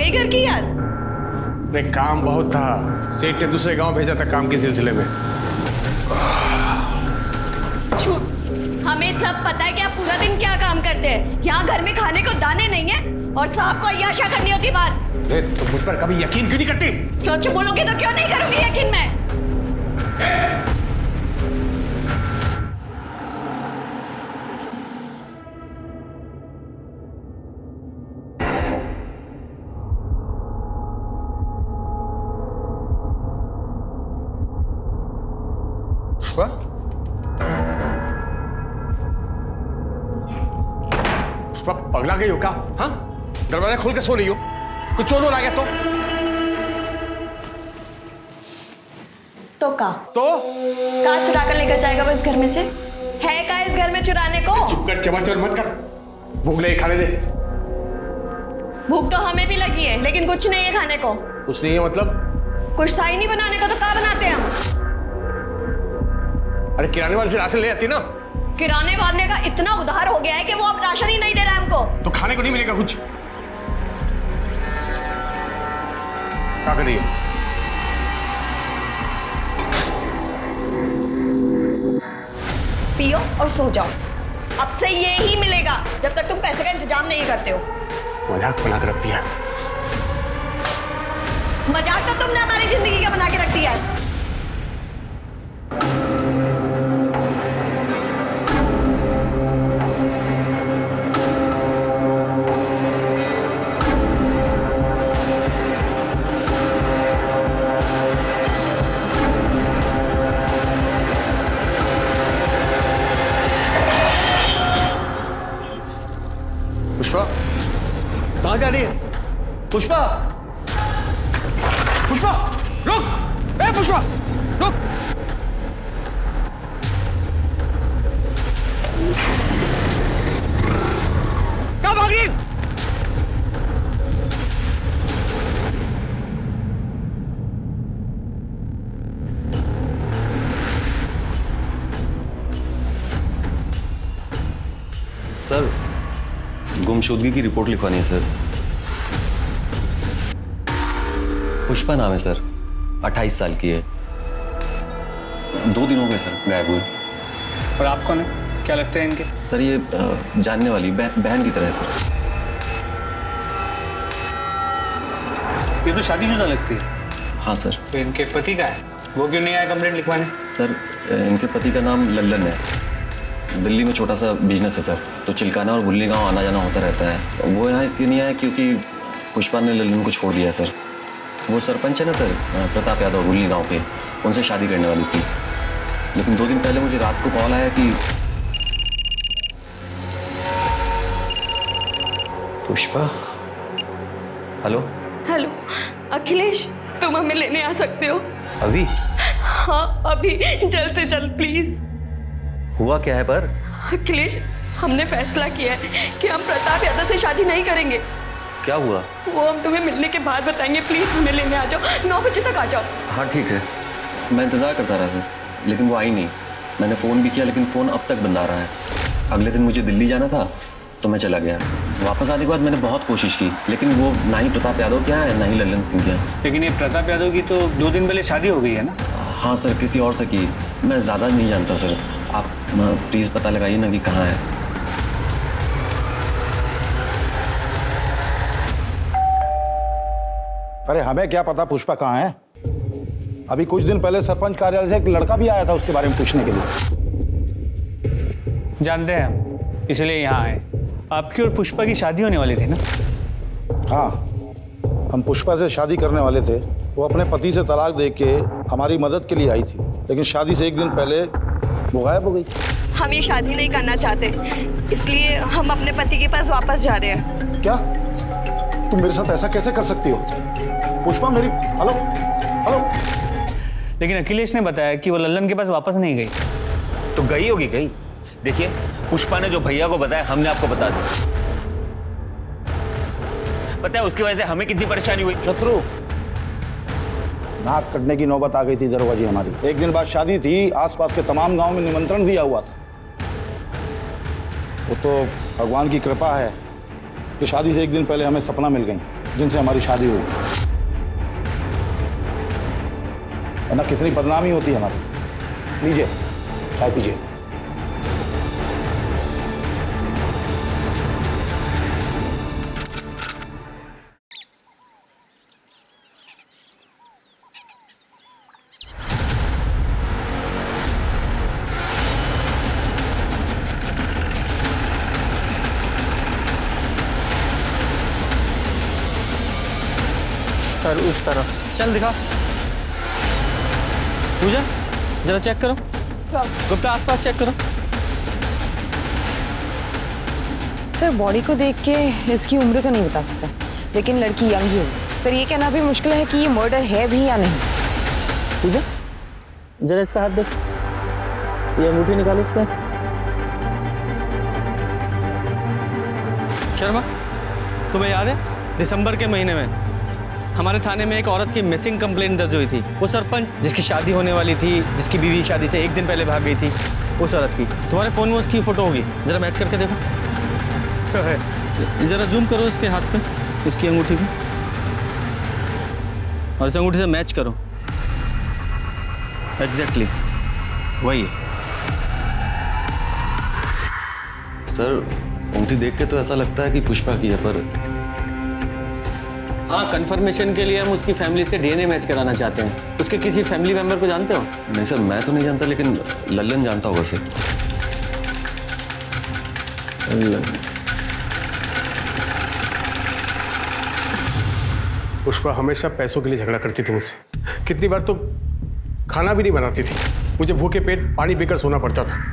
गई घर की याद? नहीं, काम बहुत था, सेठ ने दूसरे गांव भेजा था काम के सिलसिले में। झूठ, हमें सब पता है कि आप पूरा दिन क्या काम करते हैं। यहाँ घर में खाने को दाने नहीं है और साहब को अय्याशा करनी होती बाहर। तुम मुझ पर कभी यकीन क्यों नहीं करती? सच बोलोगे तो क्यों नहीं करूंगी यकीन मैं? पुष्पा, पुष्पा पगला गई हो क्या? हाँ, दरवाजा खोल के सो रही हो? कुछ चोर आ गया तो का चुरा कर लेकर जाएगा वो इस घर में से? है का इस घर में चुराने को? चुप कर, चबर चबर मत कर। भूख लगी, खाने दे। भूख तो हमें भी लगी है, लेकिन कुछ नहीं है खाने को। कुछ नहीं है मतलब? कुछ था ही नहीं बनाने को, तो क्या बनाते हैं हम? अरे किराने वाले से राशन ले आती ना। किराने वाले का इतना उधार हो गया है कि वो अब राशन ही नहीं दे रहा है हमको। तो खाने को नहीं मिलेगा कुछ? क्या कर रही है? पियो और सो जाओ। अब से ये ही मिलेगा जब तक तुम पैसे का इंतजाम नहीं करते हो। मजाक बना के रख दिया। मजाक तो तुमने हमारी जिंदगी का बना के रख दिया है। पुष्पा, कहाँ जा रही है? पुष्पा, पुष्पा, रुक! ए पुष्पा, रुक! कहाँ भाग रही? सर, गुमशुदगी की रिपोर्ट लिखवानी है सर। पुष्पा नाम है सर, 28 साल की है। 2 दिन हो गए सर गायब हुए। और आप कौन है? क्या लगता है इनके? सर ये जानने वाली बहन की तरह है सर। ये तो शादीशुदा लगती है। हाँ सर। तो इनके पति का है, वो क्यों नहीं आया कंप्लेंट लिखवाने? सर इनके पति का नाम लल्लन है। दिल्ली में छोटा सा बिजनेस है सर, तो चिलकाना और गुल्ली गांव आना जाना होता रहता है। वो यहाँ इसलिए नहीं आया क्योंकि पुष्पा ने लल्लन को छोड़ दिया सर। वो सरपंच है ना सर, प्रताप यादव, गुल्ली गांव के, उनसे शादी करने वाली थी। लेकिन 2 दिन पहले मुझे रात को कॉल आया कि पुष्पा। हेलो हेलो अखिलेश, तुम हमें लेने आ सकते हो? अभी? हाँ अभी, जल्द से जल्द प्लीज। हुआ क्या है पर? अखिलेश, हमने फैसला किया है कि हम प्रताप यादव से शादी नहीं करेंगे। क्या हुआ? वो हम तुम्हें मिलने के बाद बताएंगे। प्लीज हमें लेने आ जाओ, 9 बजे तक आ जाओ। हाँ ठीक है, मैं इंतज़ार करता रहा था, लेकिन वो आई नहीं। मैंने फ़ोन भी किया लेकिन फ़ोन अब तक बंद आ रहा है। अगले दिन मुझे दिल्ली जाना था तो मैं चला गया। वापस आने के बाद मैंने बहुत कोशिश की, लेकिन वो ना ही प्रताप यादव क्या है ना ही लल्लन सिंह क्या। लेकिन ये प्रताप यादव की तो 2 दिन पहले शादी हो गई है ना? हाँ सर, किसी और से की। मैं ज़्यादा नहीं जानता सर, आप प्लीज़ पता लगाइए ना कि कहाँ है। अरे हमें क्या पता पुष्पा कहाँ है। अभी कुछ दिन पहले सरपंच कार्यालय से एक लड़का भी आया था उसके बारे में पूछने के लिए। जानते हैं हम, इसलिए यहाँ आए। आपकी और पुष्पा की शादी होने वाली थी ना? हाँ, हम पुष्पा से शादी करने वाले थे। वो अपने पति से तलाक दे के हमारी मदद के लिए आई थी, लेकिन शादी से 1 दिन पहले वो गायब हो गई। हम ये शादी नहीं करना चाहते, इसलिए हम अपने पति के पास वापस जा रहे हैं। क्या? तुम मेरे साथ ऐसा कैसे कर सकती हो? पुष्पा मेरी... हेलो हेलो। लेकिन अखिलेश ने बताया कि वो लल्लन के पास वापस नहीं गई। तो गई होगी कहीं। देखिए, पुष्पा ने जो भैया को बताया हमने आपको बता दिया। पता है उसकी वजह से हमें कितनी परेशानी हुई। शत्रु, नाक कटने की नौबत आ गई थी दरोगा जी हमारी। 1 दिन बाद शादी थी, आसपास के तमाम गांव में निमंत्रण दिया हुआ था। वो तो भगवान की कृपा है कि शादी से 1 दिन पहले हमें सपना मिल गई। जिनसे हमारी शादी हुई, वरना कितनी बदनामी होती है हमारी। लीजिए चाय पीजिए। सर उस तरफ चल दिखा। पूजा जरा चेक करो। गुप्ता आसपास चेक करो। सर बॉडी को देख के इसकी उम्र तो नहीं बता सकता, लेकिन लड़की यंग ही होगी। सर ये कहना भी मुश्किल है कि ये मर्डर है भी या नहीं। पूजा जरा इसका हाथ देख, ये अंगूठी निकालो इसका। शर्मा तुम्हें याद है दिसंबर के महीने में हमारे थाने में एक औरत की मिसिंग कंप्लेंट दर्ज हुई थी? वो सरपंच जिसकी शादी होने वाली थी, जिसकी बीवी शादी से एक दिन पहले भाग गई थी, उस औरत की। तुम्हारे फोन में उसकी फोटो होगी, जरा मैच करके देखो। सर है, जरा जूम करो इसके हाथ पे, इसकी अंगूठी पे, और इस अंगूठी से मैच करो। एग्जैक्टली वही है। सर अंगूठी देख के तो ऐसा लगता है कि पुष्पा की है, पर हाँ कंफर्मेशन के लिए हम उसकी फैमिली से डीएनए मैच कराना चाहते हैं। उसके किसी फैमिली मेंबर को जानते हो? नहीं सर मैं तो नहीं जानता, लेकिन लल्लन जानता होगा सर। पुष्पा हमेशा पैसों के लिए झगड़ा करती थी मुझसे। कितनी बार तो खाना भी नहीं बनाती थी, मुझे भूखे पेट पानी पीकर सोना पड़ता था।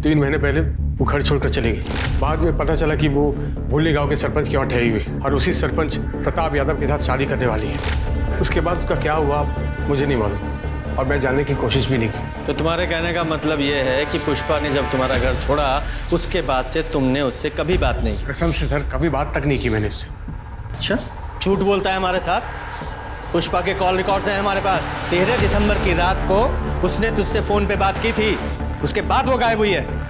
3 महीने पहले वो घर छोड़कर चली गई। बाद में पता चला कि वो भुल्ली गांव के सरपंच के वहाँ ठहरी हुई, और उसी सरपंच प्रताप यादव के साथ शादी करने वाली है। उसके बाद उसका क्या हुआ मुझे नहीं मालूम, और मैं जानने की कोशिश भी नहीं की। तो तुम्हारे कहने का मतलब ये है कि पुष्पा ने जब तुम्हारा घर छोड़ा उसके बाद से तुमने उससे कभी बात नहीं की? कसम से सर कभी बात तक नहीं की मैंने उससे। अच्छा झूठ बोलता है हमारे साथ? पुष्पा के कॉल रिकॉर्ड्स हैं हमारे पास। 13 दिसंबर की रात को उसने तुझसे फोन पे बात की थी, उसके बाद वो गायब हुई है।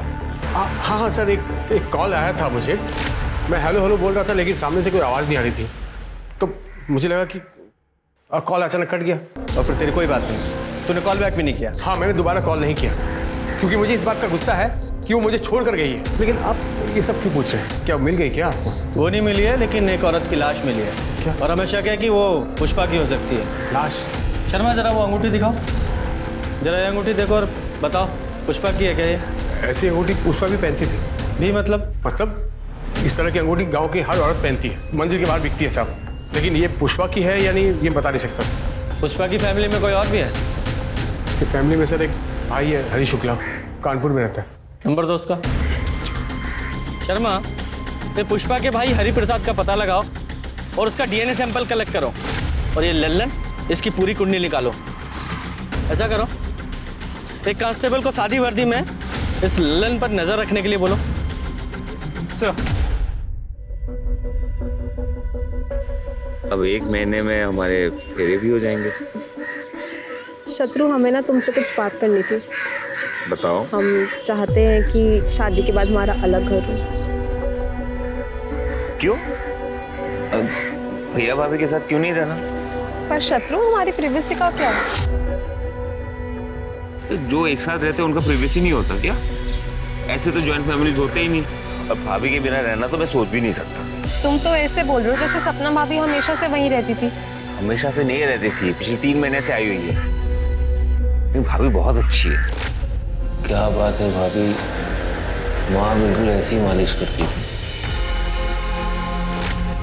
हाँ सर, एक कॉल आया था मुझे। मैं हेलो हेलो बोल रहा था, लेकिन सामने से कोई आवाज़ नहीं आ रही थी, तो मुझे लगा कि कॉल अचानक कट गया। और फिर तेरी कोई बात नहीं, तूने कॉल बैक भी नहीं किया? हाँ मैंने दोबारा कॉल नहीं किया, क्योंकि मुझे इस बात का गुस्सा है कि वो मुझे छोड़ कर गई है। लेकिन आप ये सब क्यों पूछ रहे हैं? क्या मिल गई क्या आपको? वो नहीं मिली है, लेकिन एक औरत की लाश मिली है। क्या? और हमें शक है कि वो पुष्पा की हो सकती है। लाश? शर्मा जरा वो अंगूठी दिखाओ, जरा ये अंगूठी देखो और बताओ पुष्पा की है क्या ये? ऐसी अंगूठी पुष्पा भी पहनती थी। भी मतलब इस तरह की अंगूठी गांव की हर औरत पहनती है, मंदिर के बाहर बिकती है साहब। लेकिन ये पुष्पा की है या नहीं ये बता नहीं सकता सर। पुष्पा की फैमिली में कोई और भी है? कि फैमिली में सर एक भाई है हरी शुक्ला, कानपुर में रहता है। नंबर दो उसका। शर्मा ये पुष्पा के भाई हरि प्रसाद का पता लगाओ और उसका डीएनए सैंपल कलेक्ट करो, और ये लल्लन इसकी पूरी कुंडली निकालो। ऐसा करो, एक कांस्टेबल को सादी वर्दी में इस लल्लन पर नजर रखने के लिए बोलो। सर अब 1 महीने में हमारे फेरे भी हो जाएंगे। शत्रु हमें ना तुमसे कुछ बात करनी थी। बताओ। हम चाहते हैं कि शादी के बाद हमारा अलग घर हो। क्यों? भैया भाभी के साथ क्यों नहीं रहना? पर शत्रु हमारी प्रिवेसी का क्या? जो एक साथ रहते हैं उनका प्रिवेसी नहीं होता क्या? ऐसे तो जॉइंट फैमिलीज होते ही नहीं। अब भाभी के बिना रहना तो मैं सोच भी नहीं सकता। तुम तो ऐसे बोल रहे हो जैसे सपना भाभी हमेशा से वहीं रहती थी। हमेशा से नहीं रहती थी, पिछले 3 महीने से आई हुई है। लेकिन भाभी बहुत अच्छी है। क्या बात है भाभी, माँ बिल्कुल ऐसी मालिश करती थी।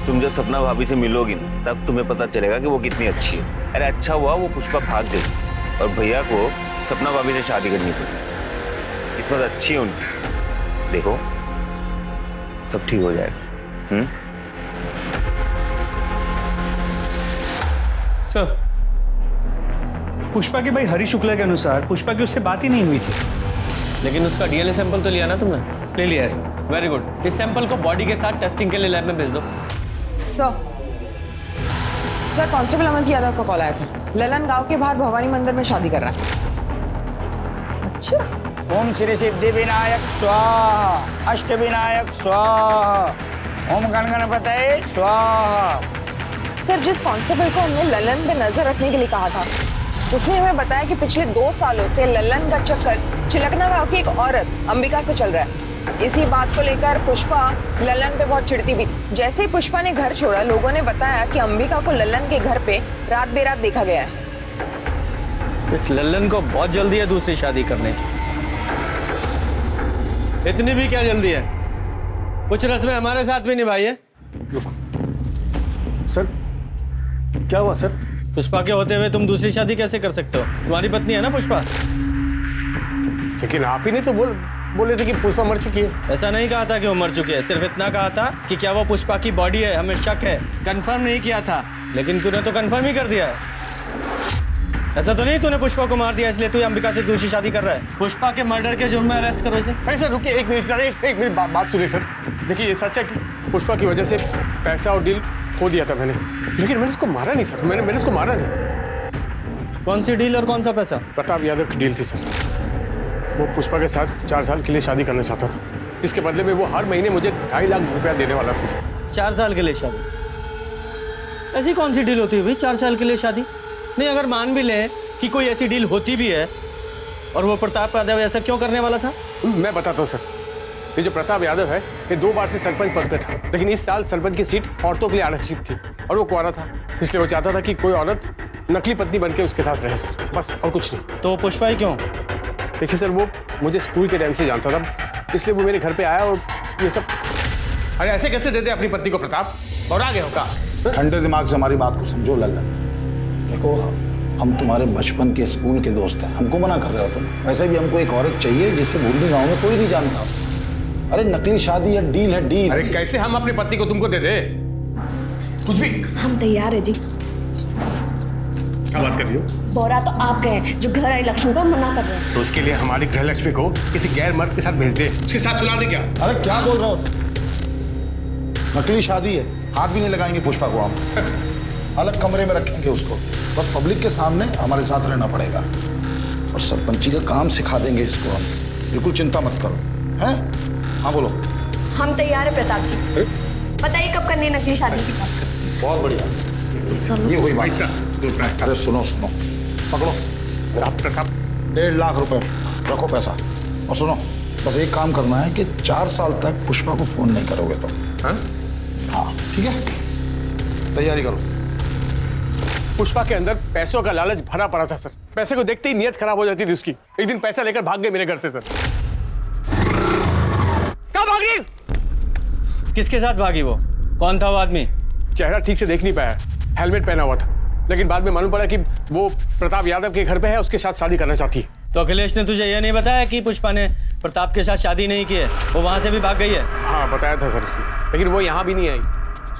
तुम जब सपना भाभी से मिलोगी ना तब तुम्हें पता चलेगा कि वो कितनी अच्छी है। अरे अच्छा हुआ वो पुष्पा भाग गई और भैया को सपना भाभी से शादी करनी पड़ी। किस्मत अच्छी है उनकी। देखो सब ठीक हो जाएगा। सर पुष्पा के भाई हरी शुक्ला के अनुसार पुष्पा की उससे बात ही नहीं हुई थी, लेकिन उसका डीएनए सैंपल तो लिया ना तुमने? ले लिया है सर, वेरी गुड। इस सैंपल को बॉडी के साथ टेस्टिंग के लिए लैब में भेज दो। सर कांस्टेबल अमन यादव का कॉल आया था। ललन गांव के बाहर भवानी मंदिर में शादी कर रहा है। अच्छा। ओम श्री सिद्धि विनायक स्वाहा, अष्ट विनायक स्वाहा, ओम गण गणपतये स्वाहा। सर जिस कांस्टेबल को हमने ललन पे नजर रखने के लिए कहा था उसने हमें बताया कि पिछले 2 सालों से ललन का चक्कर चिलकना गांव की एक औरत अंबिका से चल रहा है। इसी बात को लेकर पुष्पा ललन पे बहुत चिढ़ती भी थी। जैसे ही पुष्पा ने घर छोड़ा लोगों ने बताया कि अंबिका को ललन के घर पे रात बेरात देखा गया है। इस लल्लन को बहुत जल्दी है दूसरी शादी करने की। इतनी भी क्या जल्दी है, कुछ रस्में हमारे साथ भी निभाई है। सर क्या हुआ सर? पुष्पा के होते हुए तुम दूसरी शादी कैसे कर सकते हो? तुम्हारी पत्नी है ना पुष्पा। लेकिन आप ही ने तो बोले थे कि पुष्पा मर चुकी है। ऐसा नहीं कहा था कि वो मर चुकी है, सिर्फ इतना कहा था कि क्या वो पुष्पा की बॉडी है, हमें शक है। कंफर्म नहीं किया था, लेकिन तूने तो कंफर्म ही कर दिया है। ऐसा तो नहीं तूने पुष्पा को मार दिया इसलिए तू अंबिका से दूसरी शादी कर रहा है? पुष्पा के मर्डर के जुर्म में अरेस्ट करो इसे। अरे सर रुकिए 1 मिनट सर, एक मिनट बात सुनिए सर। देखिए ये सच है कि पुष्पा की वजह से पैसा और डील खो दिया था मैंने, लेकिन मैंने इसको मारा नहीं सर। मैंने इसको मारा नहीं। कौन सी डील और कौन सा पैसा? प्रताप यादव की डील थी सर। वो पुष्पा के साथ 4 साल के लिए शादी करना चाहता था। इसके बदले में वो हर महीने मुझे 2.5 लाख रुपया देने वाला था सर। 4 साल के लिए शादी? ऐसी कौन सी डील होती है भाई 4 साल के लिए शादी? नहीं, अगर मान भी ले कि कोई ऐसी डील होती भी है और वो प्रताप यादव ऐसा क्यों करने वाला था? मैं बताता हूँ सर। ये जो प्रताप यादव है ये 2 बार से सरपंच पद पे था, लेकिन इस साल सरपंच की सीट औरतों के लिए आरक्षित थी और वो कुंवारा था, इसलिए वो चाहता था कि कोई औरत नकली पत्नी बनके उसके साथ रहे सर, बस और कुछ नहीं। तो पुष्पा ही क्यों? देखिए सर वो मुझे स्कूल के टाइम से जानता था, इसलिए वो मेरे घर पे आया और ये सब। अरे ऐसे कैसे देते अपनी पत्नी को प्रताप? और आगे होगा। ठंडे दिमाग से हमारी बात को समझो लल्लन। देखो हम तुम्हारे बचपन के स्कूल के दोस्त हैं, हमको मना कर रहे हो तुम। वैसे भी हमको एक औरत चाहिए जिसे भूलनी गाँव में कोई नहीं जानता। अरे नकली शादी है, डील है डील। अरे कैसे हम अपनी पत्नी को तुमको दे दे? कुछ भी। हम तैयार है जी। क्या बात कर रही हो? बोरा तो आप गए जो घर आई लक्ष्मी को मना कर रहे हैं। तो उसके लिए हमारी गृह लक्ष्मी को किसी गैर मर्द के साथ भेज दे, उसके साथ सुला दे क्या? अरे क्या बोल रहे हो? नकली शादी है, हाथ भी नहीं लगाएंगे पुष्पा को हम। अलग कमरे में रखेंगे उसको, बस पब्लिक के सामने हमारे साथ रहना पड़ेगा और सरपंची का काम सिखा देंगे इसको हम। बिल्कुल चिंता मत करो। हैं? हाँ बोलो। हम तैयार है प्रताप जी। बताइए कब करनी है नकली शादी? बहुत बढ़िया, ये हुई बात। अरे सुनो पकड़ो। आप प्रताप 1.5 लाख रुपए रखो पैसा। और सुनो बस एक काम करना है कि 4 साल तक पुष्पा को फोन नहीं करोगे तो। हाँ ठीक है, तैयारी करो। पुष्पा के अंदर पैसों का लालच भरा पड़ा था सर। पैसे को देखते ही नीयत खराब हो जाती थी उसकी। एक दिन पैसा लेकर भाग गए मेरे घर से सर। कहाँ भाग गई? किसके साथ भागी वो? कौन था वो आदमी? चेहरा ठीक से देख नहीं पाया, हेलमेट पहना हुआ था, लेकिन बाद में मालूम पड़ा कि वो प्रताप यादव के घर पे है, उसके साथ शादी करना चाहती है। तो अखिलेश ने तुझे यह नहीं बताया कि पुष्पा ने प्रताप के साथ शादी नहीं की है, वो वहां से भी भाग गई है? हाँ बताया था सर उसने, लेकिन वो यहाँ भी नहीं आई।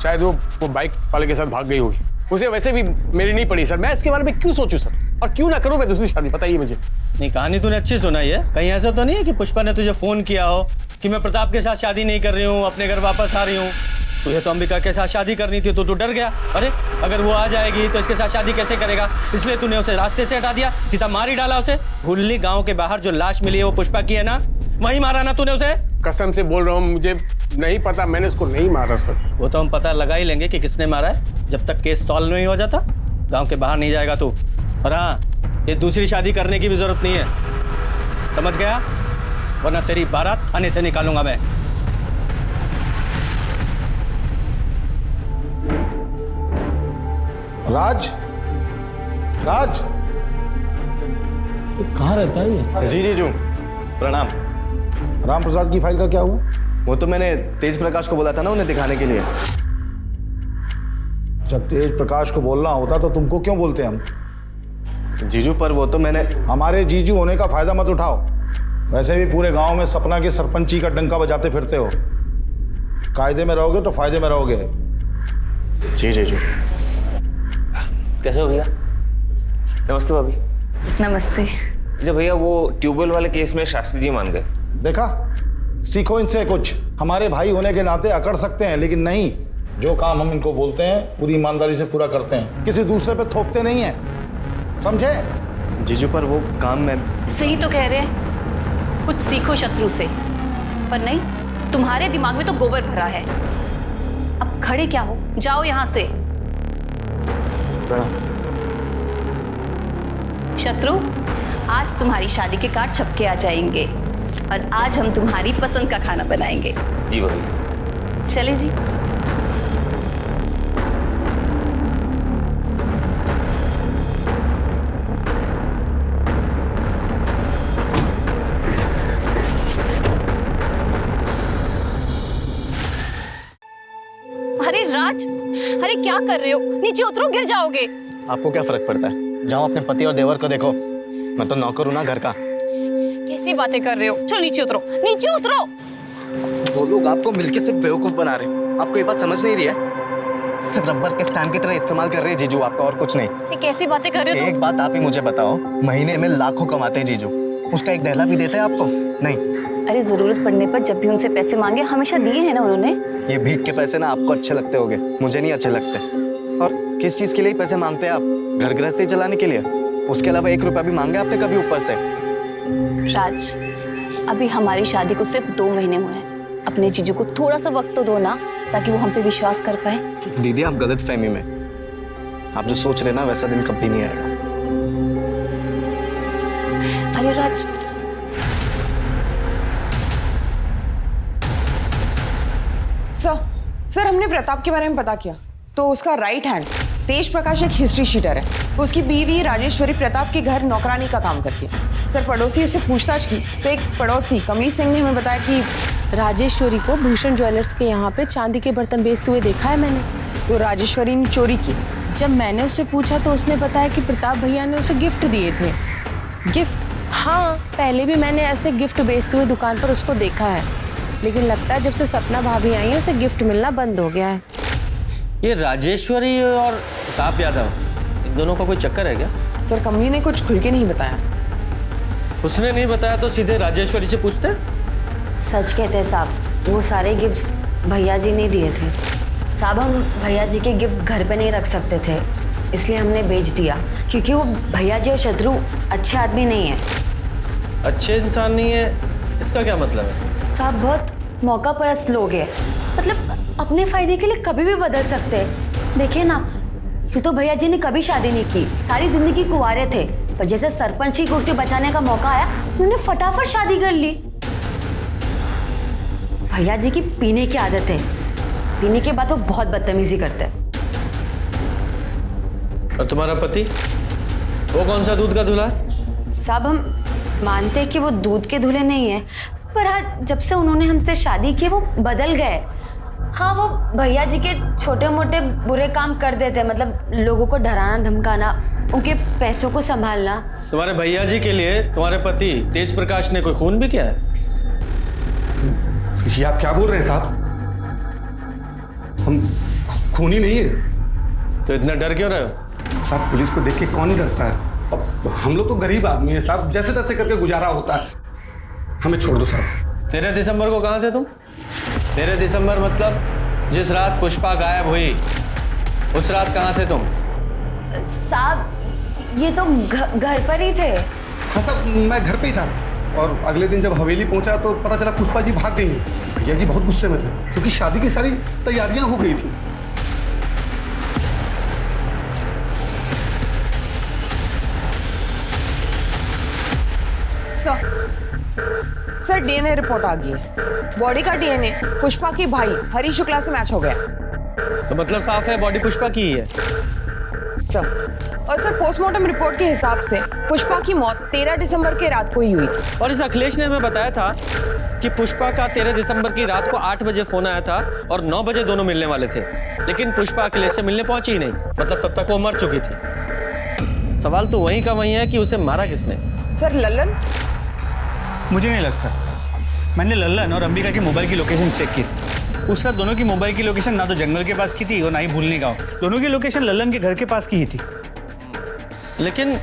शायद वो बाइक वाले के साथ भाग गई होगी। उसे वैसे भी मेरी नहीं पड़ी सर। मैं इसके बारे में क्यों सोचूं सर, और क्यों ना करूं मैं दूसरी शादी? बताइए मुझे। नहीं, कहानी तूने अच्छी सुनाई है। कहीं ऐसा तो नहीं है कि पुष्पा ने तुझे फोन किया हो कि मैं प्रताप के साथ शादी नहीं कर रही हूँ, अपने घर वापस आ रही हूँ? तुझे तो अंबिका के साथ शादी करनी थी तो तू डर गया। अरे अगर वो आ जाएगी तो इसके साथ शादी कैसे करेगा, इसलिए तूने उसे रास्ते से हटा दिया, सीधा मार ही डाला उसे। भुल्ली गांव के बाहर जो लाश मिली है वो पुष्पा की है ना, वहीं मारा ना तूने उसे? कसम से बोल रहा हूँ, मुझे नहीं पता, मैंने उसको नहीं मारा सर। वो तो हम पता लगा ही लेंगे कि किसने मारा है, जब तक केस सॉल्व नहीं हो जाता गांव के बाहर नहीं जाएगा तू। और हाँ, ये दूसरी शादी करने की भी जरूरत नहीं है, समझ गया? वरना तेरी बारात थाने से निकालूंगा मैं। राज कहाँ रहता है ये? जी जीजू प्रणाम। राम प्रसाद की फाइल का क्या हुआ? वो तो मैंने तेज प्रकाश को बोला था ना उन्हें दिखाने के लिए। जब तेज प्रकाश को बोलना होता तो तुमको क्यों बोलते हम? जीजू पर वो तो मैंने। हमारे जीजू होने का फायदा मत उठाओ। वैसे भी पूरे गांव में सपना के सरपंची का डंका बजाते फिरते हो। कायदे में रहोगे तो फायदे में रहोगे। जी जीजू। कैसे हो भैया? नमस्ते भाभी। नमस्ते। जब भैया वो ट्यूबवेल वाले केस में शास्त्री जी मान गए। देखा, सीखो इनसे कुछ। हमारे भाई होने के नाते अकड़ सकते हैं, लेकिन नहीं, जो काम हम इनको बोलते हैं पूरी ईमानदारी से पूरा करते हैं, किसी दूसरे पे थोपते नहीं है, समझे? जीजू पर वो काम में। सही तो कह रहे हैं, कुछ सीखो शत्रु से। पर नहीं, तुम्हारे दिमाग में तो गोबर भरा है। अब खड़े क्या हो, जाओ यहाँ से। शत्रु, आज तुम्हारी शादी के कार्ड छपके आ जाएंगे और आज हम तुम्हारी पसंद का खाना बनाएंगे। जी भाभी। चले जी। अरे राज, अरे क्या कर रहे हो? नीचे उतरो, गिर जाओगे। आपको क्या फर्क पड़ता है? जाओ अपने पति और देवर को देखो। मैं तो नौकर हूं ना घर का। कैसी बातें कर रहे हो? चलो नीचे उतरो, नीचे उतरो। वो लोग आपको मिलके सिर्फ बेवकूफ बना रहे हैं। आपको ये बात समझ नहीं रही है? सिर्फ रबर के स्टैम्प की तरह इस्तेमाल कर रहे हैं जीजू आपका, और कुछ नहीं। ये कैसी बातें कर रहे हो? एक बात आप ही मुझे बताओ, महीने में लाखों कमाते हैं जीजू, उसका एक दहला भी देते हैं आपको? नहीं। अरे जरूरत पड़ने पर जब भी उनसे पैसे मांगे हमेशा दिए हैं ना उन्होंने। ये भीख के पैसे ना आपको अच्छे लगते होंगे, मुझे नहीं अच्छे लगते। और किस चीज के लिए पैसे मांगते हैं आप? घर गृहस्थी चलाने के लिए? उसके अलावा 1 रुपया भी मांगे आपने कभी ऊपर से? राज, अभी हमारी शादी को सिर्फ 2 महीने हुए हैं। अपने जीजू को थोड़ा सा वक्त तो दो ना, ताकि वो हम पे विश्वास कर पाए। दीदी आप गलत फहमी में, आप जो सोच रहे ना वैसा दिन कभी नहीं आएगा। अरे राज, सर हमने प्रताप के बारे में पता किया तो उसका राइट हैंड तेज प्रकाश एक हिस्ट्री शीटर है। उसकी बीवी राजेश्वरी प्रताप के घर नौकरानी का काम करती है। सर पड़ोसी उससे पूछताछ की तो एक पड़ोसी कमली सिंह ने हमें बताया कि राजेश्वरी को भूषण ज्वेलर्स के यहाँ पे चांदी के बर्तन बेचते हुए देखा है मैंने। तो राजेश्वरी ने चोरी की। जब मैंने उससे पूछा तो उसने बताया कि प्रताप भैया ने उसे गिफ्ट दिए थे। गिफ्ट? हाँ, पहले भी मैंने ऐसे गिफ्ट बेचते हुए दुकान पर उसको देखा है, लेकिन लगता है जब से सपना भाभी आई है उसे गिफ्ट मिलना बंद हो गया है। ये राजेश्वरी और प्रताप यादव, इन दोनों का कोई चक्कर है क्या? सर कमली ने कुछ खुल के नहीं बताया। उसने नहीं बताया तो सीधे राजेश्वरी से पूछते। सच कहते हैं साहब, वो सारे गिफ्ट्स भैया जी ने दिए थे। साहब हम भैया जी के गिफ्ट घर पे नहीं रख सकते थे, इसलिए हमने बेच दिया, क्योंकि वो भैया जी और शत्रु अच्छे आदमी नहीं है। अच्छे इंसान नहीं है इसका क्या मतलब है? साहब बहुत मौका परस्त लोग हैं, मतलब अपने फायदे के लिए कभी भी बदल सकते हैं। देखिए ना, यूँ तो भैया जी ने कभी शादी नहीं की, सारी जिंदगी कुंवारे थे, पर जैसे सरपंच की कुर्सी बचाने का मौका आया उन्होंने फटाफट शादी कर ली। भैया जी की पीने की आदत है, पीने के बाद वो बहुत बदतमीजी करते हैं। और तुम्हारा पति, वो कौन सा दूध का दूल्हा है? साहब हम मानते हैं कि वो दूध के दूल्हे नहीं है, पर आज जब से उन्होंने हमसे शादी की वो बदल गए। हाँ, वो भैया जी के छोटे मोटे बुरे काम कर देते, मतलब लोगों को डराना धमकाना, उनके पैसों को संभालना। तुम्हारे भैया जी के लिए तुम्हारे पति तेज प्रकाश ने कोई खून भी किया है? ये आप क्या बोल रहे हैं साहब? हम खूनी नहीं है। तो इतना डर क्यों रहे हो? साहब पुलिस को देख के कौन नहीं डरता है? अब हम लोग तो गरीब आदमी है साहब, जैसे तैसे करके गुजारा होता है। हमें छोड़ दो साहब। 13 दिसंबर को कहाँ थे तुम? 13 दिसंबर मतलब जिस रात पुष्पा गायब हुई, उस रात कहाँ थे तुम? साहब ये तो घर पर ही थे। हाँ साहब, मैं घर पे ही था, और अगले दिन जब हवेली पहुंचा तो पता चला पुष्पा जी भाग गई। भैया जी बहुत गुस्से में थे, क्योंकि शादी की सारी तैयारियां हो गई थी। सर डीएनए रिपोर्ट आ गई है। बॉडी का डीएनए पुष्पा के भाई हरी शुक्ला से मैच हो गया। तो मतलब साफ है बॉडी पुष्पा की ही है। सर और सर पोस्टमार्टम रिपोर्ट के हिसाब से पुष्पा की मौत 13 दिसंबर के रात को ही हुई थी। और इस अखिलेश ने हमें बताया था कि पुष्पा का 13 दिसंबर की रात को 8 बजे फोन आया था और 9 बजे दोनों मिलने वाले थे, लेकिन पुष्पा अखिलेश से मिलने पहुंची ही नहीं, मतलब तब तक वो मर चुकी थी। सवाल तो वहीं का वहीं है कि उसे मारा किसने? सर लल्लन? मुझे नहीं लगता। मैंने लल्लन और अंबिका की मोबाइल की लोकेशन चेक की। उस रात दोनों की मोबाइल की लोकेशन ना तो जंगल के पास की थी और ना ही भूलनी गाँव। दोनों की लोकेशन लल्लन के घर के पास की ही थी। लेकिन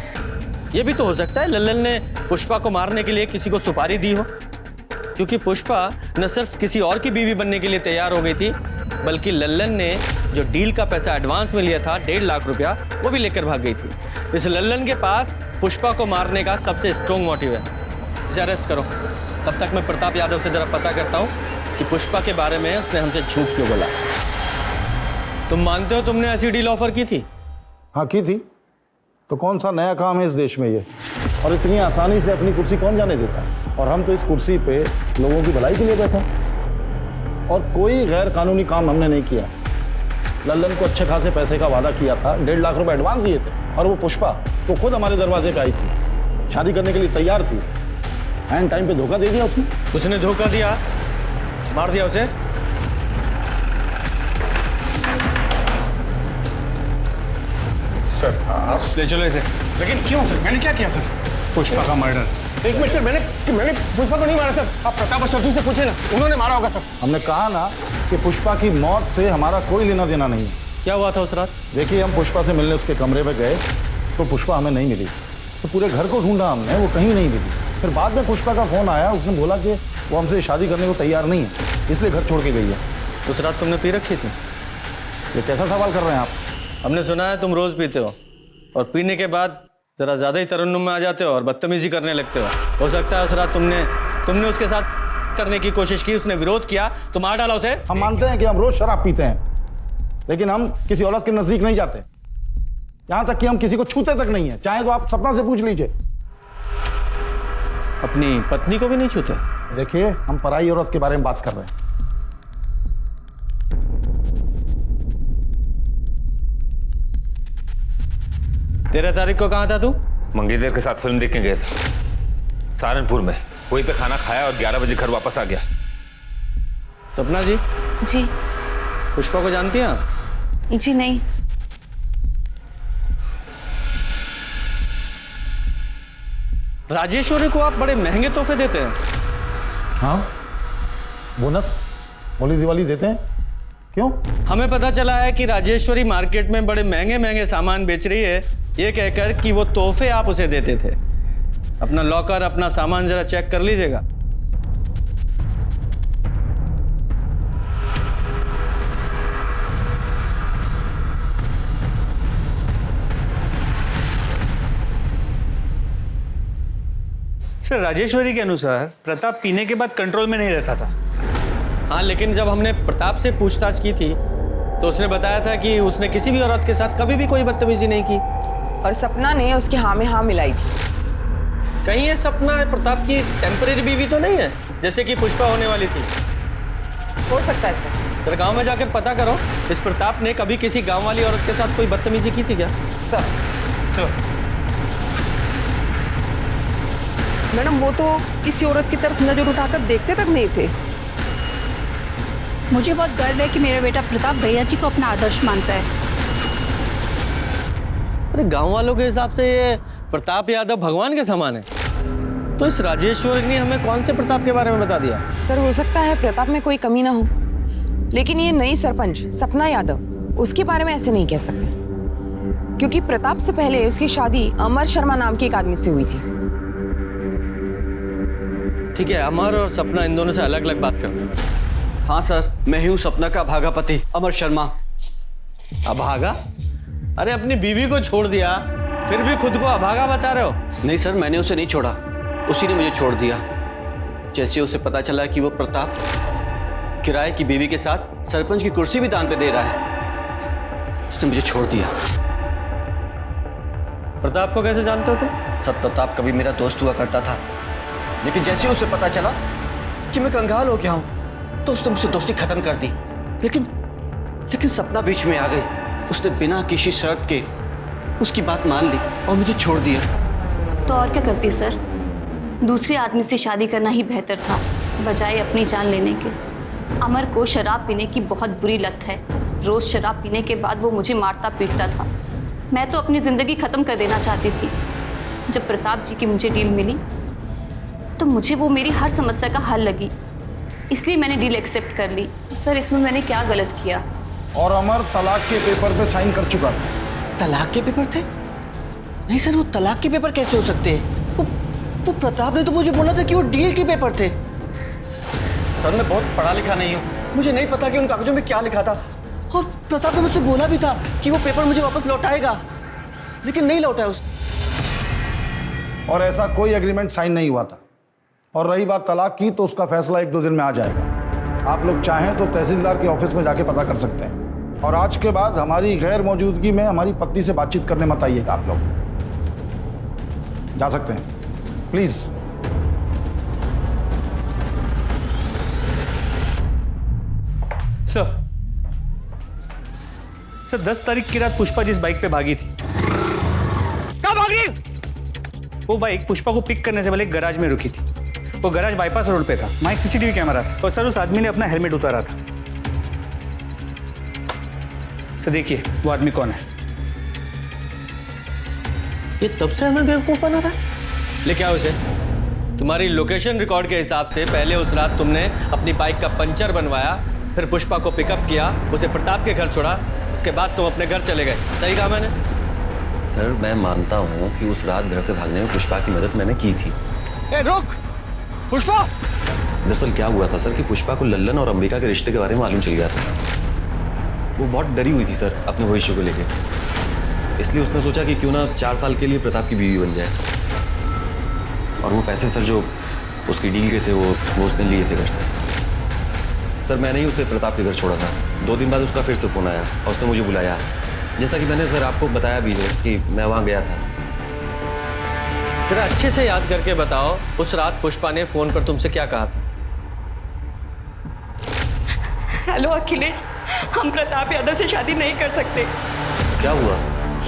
ये भी तो हो सकता है लल्लन ने पुष्पा को मारने के लिए किसी को सुपारी दी हो, क्योंकि पुष्पा न सिर्फ किसी और की बीवी बनने के लिए तैयार हो गई थी, बल्कि लल्लन ने जो डील का पैसा एडवांस में लिया था 1.5 लाख रुपया, वो भी लेकर भाग गई थी। इस लल्लन के पास पुष्पा को मारने का सबसे स्ट्रॉन्ग मोटिव है। इसे अरेस्ट करो। तब तक मैं प्रताप यादव से जरा पता करता हूँ कि पुष्पा के बारे में उसने हमसे झूठ क्यों बोला। तुम मानते हो तुमने ऐसी डील ऑफर की थी? हाँ की थी। तो कौन सा नया काम है इस देश में ये? और इतनी आसानी से अपनी कुर्सी कौन जाने देता है? और हम तो इस कुर्सी पे लोगों की भलाई के लिए बैठे हैं और कोई गैर कानूनी काम हमने नहीं किया। लल्लन को अच्छे खासे पैसे का वादा किया था, 1.5 लाख रुपए एडवांस दिए थे और वो पुष्पा तो खुद हमारे दरवाजे पे आई थी, शादी करने के लिए तैयार थी। एंड टाइम पे धोखा दे दिया उसने। उसने धोखा दिया, मार दिया उसे। सर आप ले चलो इसे। लेकिन क्यों सर? मैंने क्या किया सर? पुष्पा का मर्डर। एक मिनट सर, मैंने पुष्पा को नहीं मारा सर। आप प्रताप और शत्रु से पूछे ना, उन्होंने मारा होगा सर। हमने कहा ना कि पुष्पा की मौत से हमारा कोई लेना देना नहीं है। क्या हुआ था उस रात? देखिए, हम पुष्पा से मिलने उसके कमरे में गए तो पुष्पा हमें नहीं मिली। तो पूरे घर को ढूंढा हमने, वो कहीं नहीं मिली। फिर बाद में पुष्पा का फोन आया, उसने बोला कि वो हमसे शादी करने को तैयार नहीं है, इसलिए घर छोड़ के गई है। उस रात तुमने पी रखी थी? ये कैसा सवाल कर रहे हैं आप? हमने सुना है तुम रोज पीते हो और पीने के बाद जरा ज्यादा ही तरन्नुम में आ जाते हो और बदतमीजी करने लगते हो सकता है उस रात तुमने उसके साथ करने की कोशिश की, उसने विरोध किया तो मार डाला उसे। हम मानते हैं कि हम रोज शराब पीते हैं, लेकिन हम किसी औरत के नजदीक नहीं जाते, यहां तक कि हम किसी को छूते तक नहीं है। चाहे तो आप सपना से पूछ लीजिए। अपनी पत्नी को भी नहीं छूते? देखिए, हम पराई औरत के बारे में बात कर रहे हैं। तेरह तारीख को कहाँ था तू? मंगेतर के साथ फिल्म देखने गया था सहारनपुर में। वहीं पे खाना खाया और 11 बजे घर वापस आ गया। सपना जी। जी। पुष्पा को जानती हैं आप? जी नहीं। राजेश्वरी को आप बड़े महंगे तोहफे देते हैं। हाँ, बोनस होली दिवाली देते हैं। क्यों? हमें पता चला है कि राजेश्वरी मार्केट में बड़े महंगे महंगे सामान बेच रही है, ये कहकर कि वो तोहफे आप उसे देते थे। अपना लॉकर, अपना सामान जरा चेक कर लीजिएगा। सर, राजेश्वरी के अनुसार प्रताप पीने के बाद कंट्रोल में नहीं रहता था। हाँ, लेकिन जब हमने प्रताप से पूछताछ की थी तो उसने बताया था कि उसने किसी भी औरत के साथ कभी भी कोई बदतमीजी नहीं की। और सपना ने उसकी हाँ में हाँ मिलाई थी। कहीं ये सपना प्रताप की टेम्परेरी बीवी तो नहीं है, जैसे कि पुष्पा होने वाली थी? हो सकता है सर। तो गांव में जाकर पता करो, इस प्रताप ने कभी किसी गांव वाली औरत के साथ कोई बदतमीजी की थी क्या? सर मैडम, वो तो किसी औरत की तरफ नजर उठाकर देखते तक नहीं थे। मुझे बहुत गर्व है कि मेरा बेटा प्रताप भैया जी को अपना आदर्श मानता है। अरे गांव वालों के हिसाब से ये प्रताप यादव भगवान के समान है, तो इस राजेश्वरी ने हमें कौन से प्रताप के बारे में बता दिया? सर, हो सकता है प्रताप में कोई कमी ना हो, लेकिन ये नई सरपंच सपना यादव उसके बारे में ऐसे नहीं कह सकते, क्योंकि प्रताप से पहले उसकी शादी अमर शर्मा नाम के एक आदमी से हुई थी। ठीक है, अमर और सपना इन दोनों से अलग अलग बात करते हैं। हाँ सर, मैं ही हूँ सपना का अभागा पति अमर शर्मा। अभागा? अरे अपनी बीवी को छोड़ दिया, फिर भी खुद को अभागा बता रहे हो? नहीं सर, मैंने उसे नहीं छोड़ा, उसी ने मुझे छोड़ दिया। जैसे उसे पता चला कि वो प्रताप किराए की बीवी के साथ सरपंच की कुर्सी भी दान पे दे रहा है, उसने मुझे छोड़ दिया। प्रताप को कैसे जानते हो तुम? सर, प्रताप कभी मेरा दोस्त हुआ करता था, लेकिन जैसे उसे पता चला कि मैं कंगाल हो गया हूँ तो उसने मुझसे दोस्ती खत्म कर दी। लेकिन सपना बीच में आ गई। उसने बिना किसी शर्त के उसकी बात मान ली और मुझे छोड़ दिया। तो और क्या करती सर? दूसरे आदमी से शादी करना ही बेहतर था बजाय अपनी जान लेने के। अमर को शराब पीने की बहुत बुरी लत है। रोज शराब पीने के बाद वो मुझे मारता पीटता था। मैं तो अपनी ज़िंदगी ख़त्म कर देना चाहती थी। जब प्रताप जी की मुझे डील मिली तो मुझे वो मेरी हर समस्या का हल लगी, इसलिए मैंने डील एक्सेप्ट कर ली। सर, इसमें मैंने क्या गलत किया? और अमर तलाक के पेपर पे साइन कर चुका था। तलाक के पेपर थे? नहीं सर, वो तलाक के पेपर कैसे हो सकते हैं? वो प्रताप ने तो मुझे बोला था कि वो डील के पेपर थे। सर, मैं बहुत पढ़ा लिखा नहीं हूँ, मुझे नहीं पता कि उन कागजों में क्या लिखा था। और प्रताप ने मुझसे बोला भी था कि वो पेपर मुझे वापस लौटाएगा, लेकिन नहीं लौटाया उसने। और ऐसा कोई एग्रीमेंट साइन नहीं हुआ था। और रही बात तलाक की, तो उसका फैसला 1-2 दिन में आ जाएगा। आप लोग चाहें तो तहसीलदार के ऑफिस में जाके पता कर सकते हैं। और आज के बाद हमारी गैर मौजूदगी में हमारी पत्नी से बातचीत करने मत आइएगा आप लोग। जा सकते हैं प्लीज। सर 10 तारीख की रात पुष्पा जिस बाइक पे भागी थी, कहाँ भागी? वो बाइक पुष्पा को पिक करने से पहले एक गैराज में रुकी थी। वो गैराज बाईपास रोड पे था, वहाँ एक सीसीटीवी कैमरा था और सर उस आदमी ने अपना हेलमेट उतारा था। सर देखिए वो आदमी कौन है। ये तब से हमें बेवकूफ बना रहा है। ले क्या उसे? तुम्हारी लोकेशन रिकॉर्ड के हिसाब से पहले उस रात तुमने अपनी बाइक का पंचर बनवाया, फिर पुष्पा को पिकअप किया, उसे प्रताप के घर छोड़ा, उसके बाद तुम अपने घर चले गए। सही कहा मैंने? सर मैं मानता हूँ कि उस रात घर से भागने में पुष्पा की मदद मैंने की थी। ए रुक पुष्पा! दरअसल क्या हुआ था सर कि पुष्पा को लल्लन और अंबिका के रिश्ते के बारे में मालूम चल गया था। वो बहुत डरी हुई थी सर अपने भविष्य को लेकर, इसलिए उसने सोचा कि क्यों ना 4 साल के लिए प्रताप की बीवी बन जाए। और वो पैसे सर जो उसकी डील के थे वो उसने लिए थे घर से। सर मैंने ही उसे प्रताप के घर छोड़ा था। 2 दिन बाद उसका फिर से फ़ोन आया और उसने मुझे बुलाया। जैसा कि मैंने सर आपको बताया भी है कि मैं वहाँ गया था। जरा अच्छे से याद करके बताओ उस रात पुष्पा ने फोन पर तुमसे क्या कहा था? हेलो अखिलेश, हम प्रताप यादव से शादी नहीं कर सकते। क्या हुआ?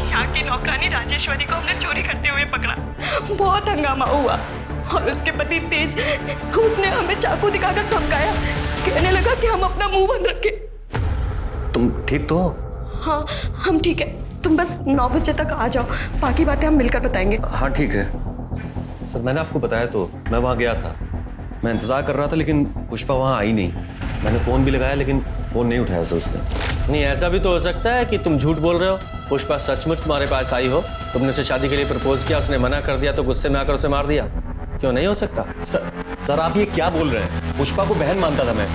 यहाँ की नौकरानी राजेश्वरी को हमने चोरी करते हुए पकड़ा। बहुत हंगामा हुआ और उसके पति तेज, उसने हमें चाकू दिखाकर धमकाया, कहने लगा कि हम अपना मुंह बंद रखें। तुम ठीक तो हो? हाँ हम ठीक है, तुम बस 9 बजे तक आ जाओ, बाकी बातें हम मिलकर बताएंगे। हाँ ठीक है सर, मैंने आपको बताया तो मैं वहाँ गया था। मैं इंतजार कर रहा था लेकिन पुष्पा वहाँ आई नहीं। मैंने फ़ोन भी लगाया लेकिन फ़ोन नहीं उठाया सर उसने। नहीं, ऐसा भी तो हो सकता है कि तुम झूठ बोल रहे हो। पुष्पा सचमुच तुम्हारे पास आई हो, तुमने उसे शादी के लिए प्रपोज किया, उसने मना कर दिया तो गुस्से में आकर उसे मार दिया। क्यों नहीं हो सकता? सर आप ये क्या बोल रहे हैं? पुष्पा को बहन मानता था मैं।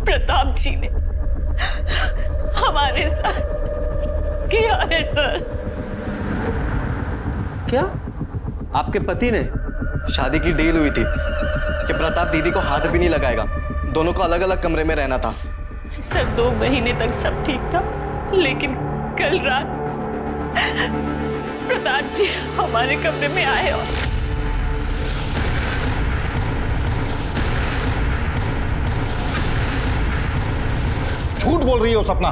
प्रताप जी ने हमारे साथ किया है सर। क्या? आपके पति ने? शादी की डील हुई थी कि प्रताप दीदी को हाथ भी नहीं लगाएगा, दोनों को अलग अलग कमरे में रहना था। सर 2 महीने तक सब ठीक था, लेकिन कल रात प्रताप जी हमारे कमरे में आए और झूठ बोल रही हो सपना,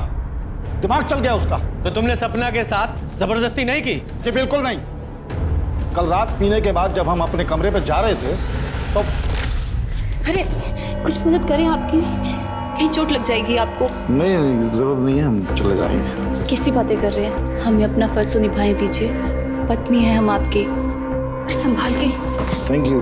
दिमाग चल गया उसका। तो तुमने सपना के साथ जबरदस्ती नहीं की? जी बिल्कुल नहीं। कल रात पीने के बाद जब हम अपने कमरे पे जा रहे थे तो अरे कुछ मदद करें आपकी, कहीं चोट लग जाएगी आपको। नहीं जरूरत नहीं है, हम चले जाएंगे। कैसी बातें कर रहे हैं? हमें अपना फर्ज तो निभाने दीजिए, पत्नी है हम आपकी, संभाल के। Thank you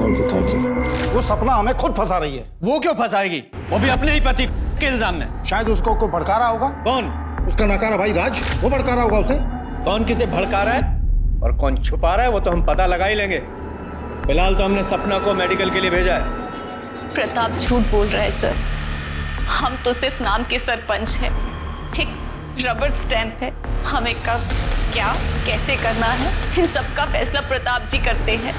thank you thank you. वो सपना हमें खुद फंसा रही है। वो क्यों फंसाएगी? वो भी अपने ही पति के इल्जाम में। शायद उसको कोई भड़का रहा होगा। कौन? उसका नकारा भाई राज, वो भड़का रहा होगा उसे। कौन किसे भड़का रहा है और कौन छुपा रहा है वो तो हम पता लगा ही लेंगे। फिलहाल तो हमने सपना को मेडिकल के लिए भेजा है। प्रताप झूठ बोल रहा है सर, हम तो सिर्फ नाम के सरपंच हैं, एक रबर स्टैंप है। हमें कब क्या कैसे करना है इन सब का फैसला प्रताप जी करते हैं।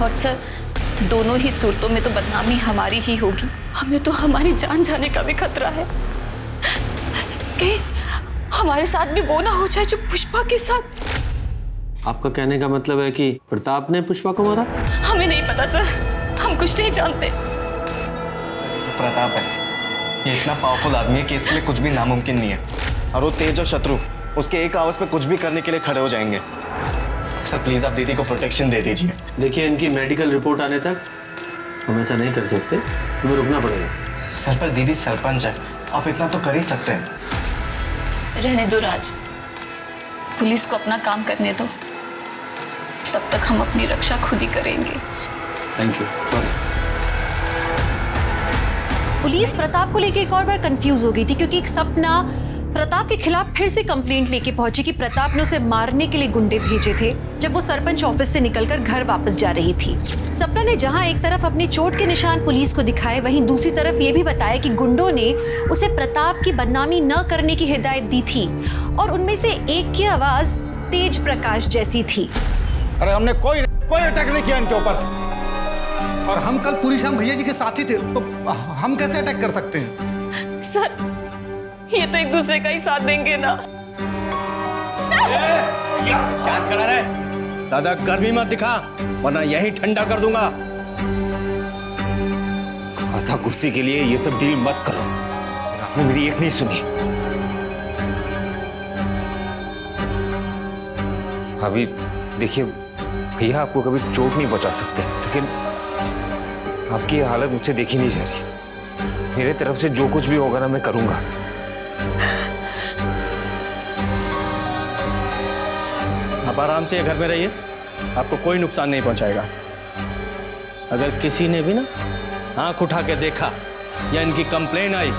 और सर दोनों ही सूरतों में तो बदनामी हमारी ही होगी। हमें तो हमारी जान जाने का भी खतरा है कि हमारे साथ भी वो ना हो जाए जो पुष्पा के साथ। आपका कहने का मतलब है कि प्रताप ने पुष्पा को मारा? हमें नहीं पता सर, हम कुछ नहीं जानते। प्रताप है, ये इतना पावरफुल आदमी है कि इसके लिए कुछ भी नामुमकिन नहीं है। और वो तेज और शत्रु उसके एक आवाज पे कुछ भी करने के लिए खड़े हो जाएंगे। सर प्लीज आप दीदी को प्रोटेक्शन दे दीजिए। देखिए इनकी मेडिकल रिपोर्ट आने तक हम ऐसा नहीं कर सकते, हमें रुकना पड़ेगा। सर पर दीदी सरपंच है, आप इतना तो कर ही सकते हैं। रहने दो राज, पुलिस को अपना काम करने दो, तब तक हम अपनी रक्षा खुद ही करेंगे। Thank you. Sorry. Police Pratap को लेकर एक और बार कंफ्यूज हो गई थी क्योंकि सपना प्रताप के खिलाफ फिर से कंप्लेंट लेके पहुंची कि प्रताप ने उसे मारने के लिए गुंडे भेजे थे जब वो सरपंच ऑफिस से निकलकर घर वापस जा रही थी। सपना ने जहां एक तरफ अपने चोट के निशान पुलिस को दिखाए, वहीं दूसरी तरफ ये भी बताया कि गुंडों ने उसे प्रताप की बदनामी न करने की हिदायत दी थी और उनमें से एक की आवाज तेज प्रकाश जैसी थी। अरे हमने कोई अटैक नहीं किया इनके ऊपर। और हम कल पूरी शाम भैया जी के साथ ही थे, तो हम कैसे अटैक कर सकते हैं? सर ये तो एक दूसरे का ही साथ देंगे ना। शांत खड़ा रहे, ज्यादा गर्मी मत दिखा वरना यही ठंडा कर दूंगा। आधा कुर्सी के लिए ये सब डील मत करो, आपने मेरी एक नहीं सुनी। भाभी देखिए, भैया आपको कभी चोट नहीं पहुंचा सकते, लेकिन आपकी ये हालत मुझसे देखी नहीं जा रही। मेरे तरफ से जो कुछ भी होगा ना मैं करूंगा। आप आराम से घर में रहिए, आपको कोई नुकसान नहीं पहुंचाएगा। अगर किसी ने भी ना आंख उठा के देखा या इनकी कंप्लेन आई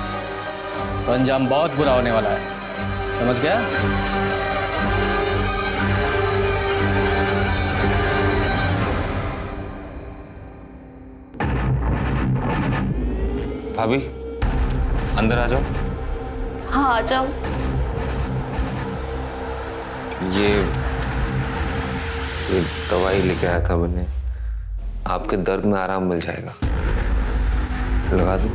तो अंजाम बहुत बुरा होने वाला है, समझ गया? भाभी अंदर आ जाओ। हाँ आ जाओ। ये दवाई लेके आया था मैंने, आपके दर्द में आराम मिल जाएगा, लगा दूं?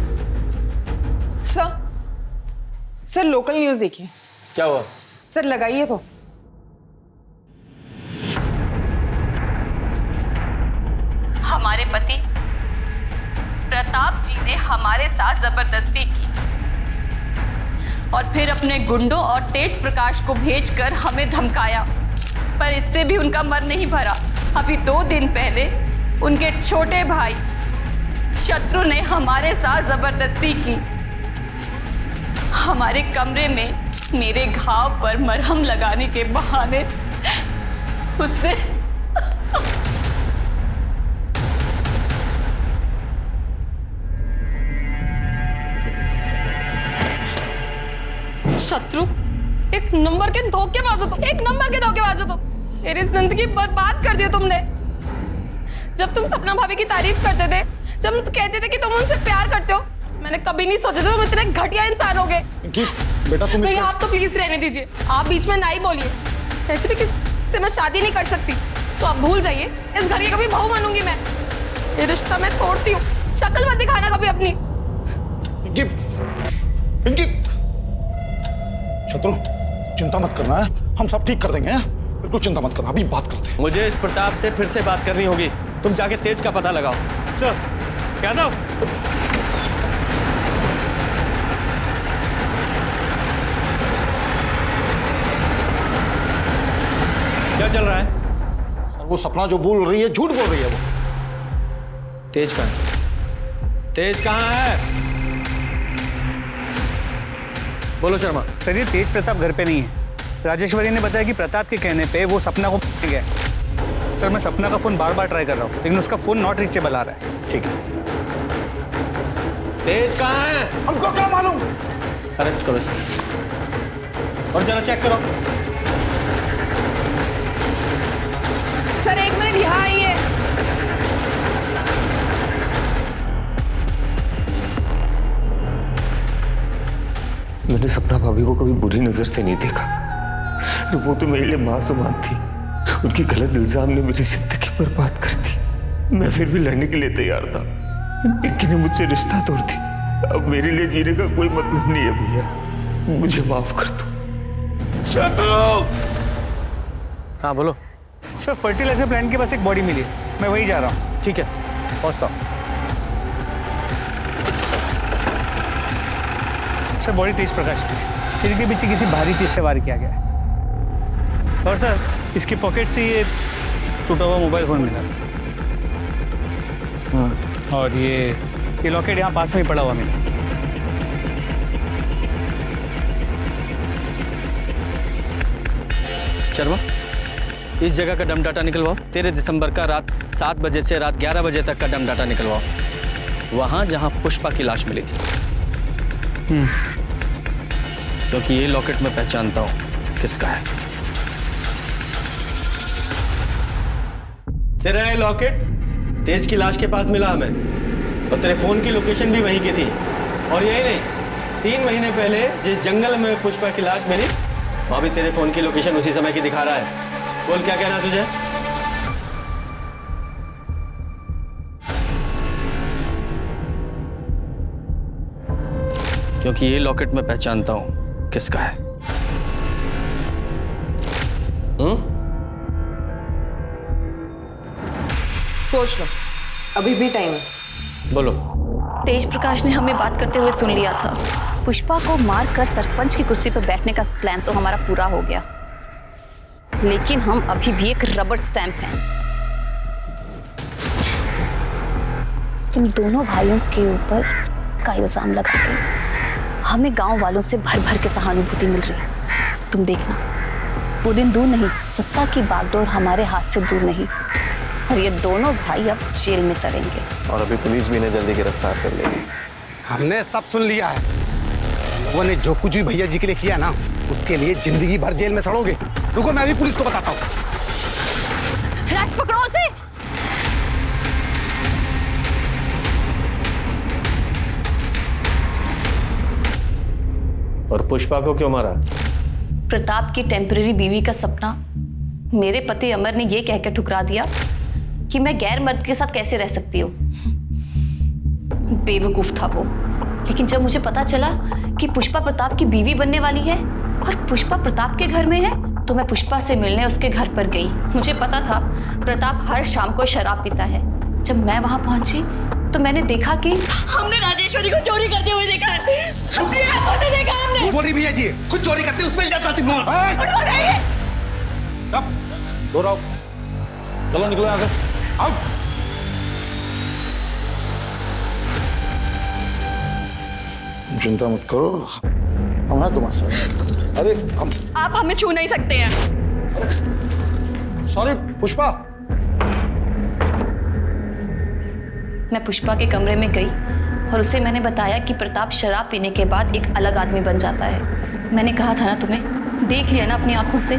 सर लोकल न्यूज़ देखिए। क्या हुआ? सर लगाइए तो। हमारे पति प्रताप जी ने हमारे साथ जबरदस्ती की और फिर अपने गुंडों और तेज प्रकाश को भेजकर हमें धमकाया, पर इससे भी उनका मन नहीं भरा। अभी 2 दिन पहले उनके छोटे भाई शत्रु ने हमारे साथ जबरदस्ती की। हमारे कमरे में मेरे घाव पर मरहम लगाने के बहाने उसने शत्रु एक नंबर के धोखेबाज हो तुम, एक नंबर के धोखेबाज हो तुम। मेरी जिंदगी बर्बाद कर दी तुमने। जब तुम सपना भाभी की तारीफ करते थे, जब कहते थे कि तुम उनसे प्यार करते हो, मैंने कभी नहीं सोचा था तुम इतने घटिया इंसान हो गए। बेटा तुम नहीं, आप तो प्लीज रहने दीजिए, आप बीच में ना ही बोलिए। ऐसे भी किसी से मैं शादी नहीं कर सकती, तो आप भूल जाइए। इस घर की कभी बहू बनूंगी मैं। ये रिश्ता मैं तोड़ती हूँ, शक्ल मत दिखाना कभी अपनी। पिंकी, शत्रु चिंता मत करना है, हम सब ठीक कर देंगे। बिल्कुल चिंता मत करना, अभी बात करते हैं। मुझे इस प्रताप से फिर से बात करनी होगी, तुम जाके तेज का पता लगाओ। सर क्या नाम? क्या चल रहा है? सर वो सपना जो बोल रही है झूठ बोल रही है। वो तेज कहाँ है? तेज कहाँ है? बोलो शर्मा। सर ये तेज प्रताप घर पे नहीं है। राजेश्वरी ने बताया कि प्रताप के कहने पे वो सपना को गया। सर मैं सपना का फोन बार बार ट्राई कर रहा हूँ, लेकिन उसका फोन नॉट रीचेबल आ रहा है। ठीक है। तेज कहाँ है? हमको क्या मालूम? अरेस्ट करो इसे और जरा चेक करो। सर 1 मिनट यहाँ आइए। मैंने सपना भाभी को कभी बुरी नजर से नहीं देखा। वो तो मेरे लिए मां समान थी। उनकी गलत इल्जाम ने मेरी जिंदगी बर्बाद कर दी। मैं फिर भी लड़ने के लिए तैयार था। पिंकी ने मुझसे रिश्ता तोड़ दी। अब मेरे लिए जीने का कोई मतलब नहीं है भैया, मुझे माफ कर दो। शत्रु! हाँ बोलो। सर फर्टिलाइजर प्लांट के पास एक बॉडी मिली, मैं वही जा रहा हूँ। ठीक है, पहुँचता हूँ। सर बॉडी तेज प्रकाश की, सिर के पीछे किसी भारी चीज से वार किया गया है। और सर इसकी पॉकेट से ये टूटा हुआ मोबाइल फोन मिला। और ये लॉकेट यहाँ पास में ही पड़ा हुआ मिला। शर्मा इस जगह का डम डाटा निकलवाओ। 13 दिसंबर का रात 7 बजे से रात 11 बजे तक का डम डाटा निकलवाओ, वहां जहां पुष्पा की लाश मिली थी। क्योंकि ये लॉकेट मैं पहचानता हूं किसका है। तेरा ये लॉकेट तेज की लाश के पास मिला हमें, और तेरे फोन की लोकेशन भी वहीं की थी। और यही नहीं, 3 महीने पहले जिस जंगल में पुष्पा की लाश मिली, वहां भी तेरे फोन की लोकेशन उसी समय की दिखा रहा है। बोल क्या कहना तुझे? क्योंकि ये लॉकेट मैं पहचानता हूं किसका है। सोच लो, अभी भी टाइम है। बोलो। तेज प्रकाश ने हमें बात करते हुए सुन लिया था। पुष्पा को मारकर सरपंच की कुर्सी पर बैठने का प्लान तो हमारा पूरा हो गया, लेकिन हम अभी भी एक रबर स्टैंप हैं। इन दोनों भाइयों के ऊपर का इल्जाम लगा के हमें गांव वालों से भर भर के सहानुभूति मिल रही है। तुम देखना, वो दिन दूर नहीं, सत्ता की बागडोर हमारे हाथ से दूर नहीं, और ये दोनों भाई अब जेल में सड़ेंगे। और अभी पुलिस भी इन्हें जल्दी गिरफ्तार कर लेगी। हमने सब सुन लिया है। वो ने जो कुछ भी भैया जी के लिए किया ना, उसके लिए जिंदगी भर जेल में सड़ोगे। रुको, मैं भी पुलिस को बताता हूँ। राज, पकड़ो उसे। और पुष्पा को क्यों मारा? प्रताप की टेम्परेरी बीवी का सपना मेरे पति अमर ने ये कहकर ठुकरा दिया कि मैं गैर मर्द के साथ कैसे रह सकती हूँ। बेवकूफ था वो। लेकिन जब मुझे पता चला कि पुष्पा प्रताप की बीवी बनने वाली है और पुष्पा प्रताप के घर में है, तो मैं पुष्पा से मिलने उसके घर पर गई। मुझे पता था प्रताप हर शाम को शराब पीता है। जब मैं वहां पहुंची तो मैंने देखा कि हमने राजेश्वरी को चोरी करते हुए देखा है। अपनी आंखों से देखा हमने। बोली भैया जी, खुद चोरी करते उस पे इल्जाम लगाती हूं। दोहराओ, चलो निकलो यहाँ से, आओ। चिंता मत करो, हम हैं तुम्हारे साथ। अरे हम, आप हमें छू नहीं सकते हैं। सॉरी पुष्पा। मैं पुष्पा के कमरे में गई और उसे मैंने बताया कि प्रताप शराब पीने के बाद एक अलग आदमी बन जाता है। मैंने कहा था ना तुम्हें, देख लिया ना अपनी आंखों से।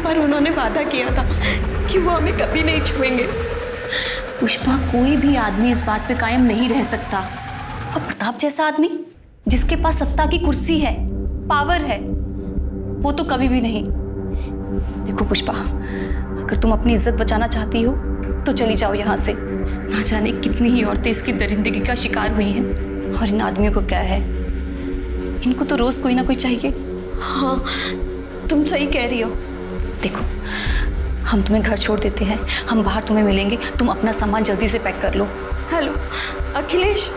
पर उन्होंने वादा किया था कि वो हमें कभी नहीं छुएंगे। पुष्पा, कोई भी आदमी इस बात पे कायम नहीं रह सकता, और प्रताप जैसा आदमी जिसके पास सत्ता की कुर्सी है, पावर है, वो तो कभी भी नहीं। देखो पुष्पा, अगर तुम अपनी इज्जत बचाना चाहती हो तो चली जाओ यहाँ से। ना जाने कितनी ही औरतें इसकी दरिंदगी का शिकार हुई हैं, और इन आदमियों को क्या है, इनको तो रोज कोई ना कोई चाहिए। हाँ, तुम सही कह रही हो। देखो, हम तुम्हें घर छोड़ देते हैं, हम बाहर तुम्हें मिलेंगे, तुम अपना सामान जल्दी से पैक कर लो। हेलो अखिलेश,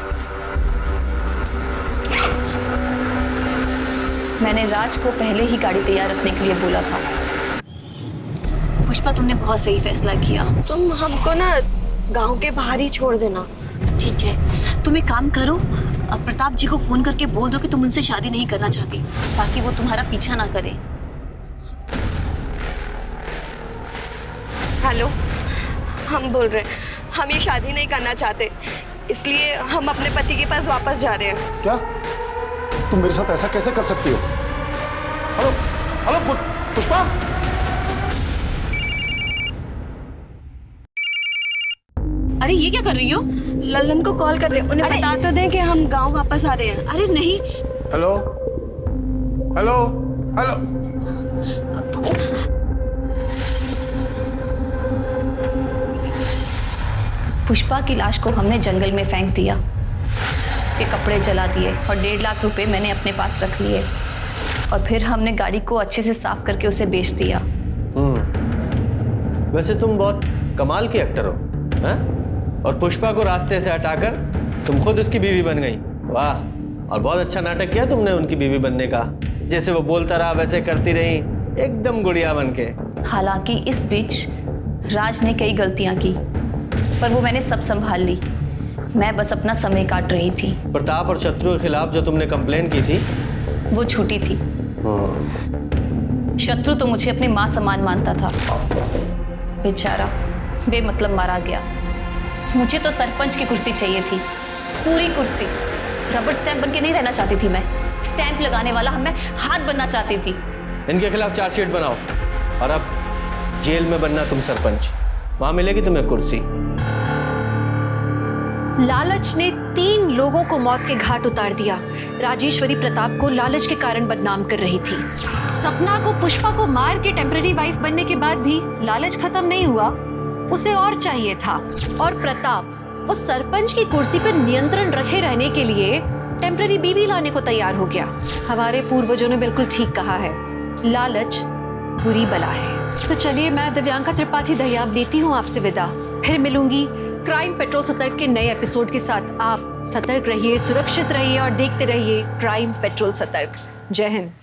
मैंने राज को पहले ही गाड़ी तैयार रखने के लिए बोला था। पुष्पा, तुमने बहुत सही फैसला किया। तुम हमको ना गांव के बाहर ही छोड़ देना। ठीक है, तुम एक काम करो, अब प्रताप जी को फोन करके बोल दो कि तुम उनसे शादी नहीं करना चाहती, ताकि वो तुम्हारा पीछा ना करे। हेलो, हम बोल रहे हैं, हम ये शादी नहीं करना चाहते, इसलिए हम अपने पति के पास वापस जा रहे हैं। क्या तुम मेरे साथ ऐसा कैसे कर सकती हो? Hello hello Pushpa. अरे ये क्या कर रही हो? लल्लन को कॉल कर रहे हैं, उन्हें बता तो दें कि हम गांव वापस आ रहे हैं। अरे नहीं। Hello hello hello. पुष्पा की लाश को हमने जंगल में फेंक दिया, उसके कपड़े जला दिए और 1.5 लाख रुपए मैंने अपने पास रख लिए, और फिर हमने गाड़ी को अच्छे से साफ करके उसे बेच दिया। वैसे तुम बहुत कमाल की एक्टर हो, हैं? और पुष्पा को रास्ते से हटाकर तुम खुद उसकी बीवी बन गई। वाह, और बहुत अच्छा नाटक किया तुमने उनकी बीवी बनने का। जैसे वो बोलता रहा वैसे करती रही, एकदम गुड़िया बन के। हालांकि इस बीच राज ने कई गलतियां की, पर वो मैंने सब संभाल ली। मैं बस अपना समय काट रही थी। प्रताप और शत्रु के खिलाफ जो तुमने कंप्लेन की थी, वो झूठी थी। शत्रु तो मुझे अपनी माँ समान मानता था, बेचारा बेमतलब मारा गया। मुझे तो सरपंच की कुर्सी चाहिए थी, पूरी कुर्सी। रबर स्टैंप बन के नहीं रहना चाहती थी मैं, स्टैंप लगाने वाला मैं हाथ बनना चाहती थी। इनके खिलाफ चार्जशीट बनाओ, और अब जेल में बनना तुम सरपंच, वहां मिलेगी तुम्हें कुर्सी। लालच ने 3 लोगों को मौत के घाट उतार दिया। राजेश्वरी प्रताप को लालच के कारण बदनाम कर रही थी। सपना को पुष्पा को मार के टेम्पररी वाइफ बनने के बाद भी लालच खत्म नहीं हुआ, उसे और चाहिए था। और प्रताप उस सरपंच की कुर्सी पर नियंत्रण रखे रहने के लिए टेम्पररी बीवी लाने को तैयार हो गया। हमारे पूर्वजों ने बिल्कुल ठीक कहा है, लालच बुरी बला है। तो चलिए, मैं दिव्यांका त्रिपाठी दहियाब लेती हूँ आपसे विदा। फिर मिलूंगी क्राइम पेट्रोल सतर्क के नए एपिसोड के साथ। आप सतर्क रहिए, सुरक्षित रहिए और देखते रहिए क्राइम पेट्रोल सतर्क। जय हिंद।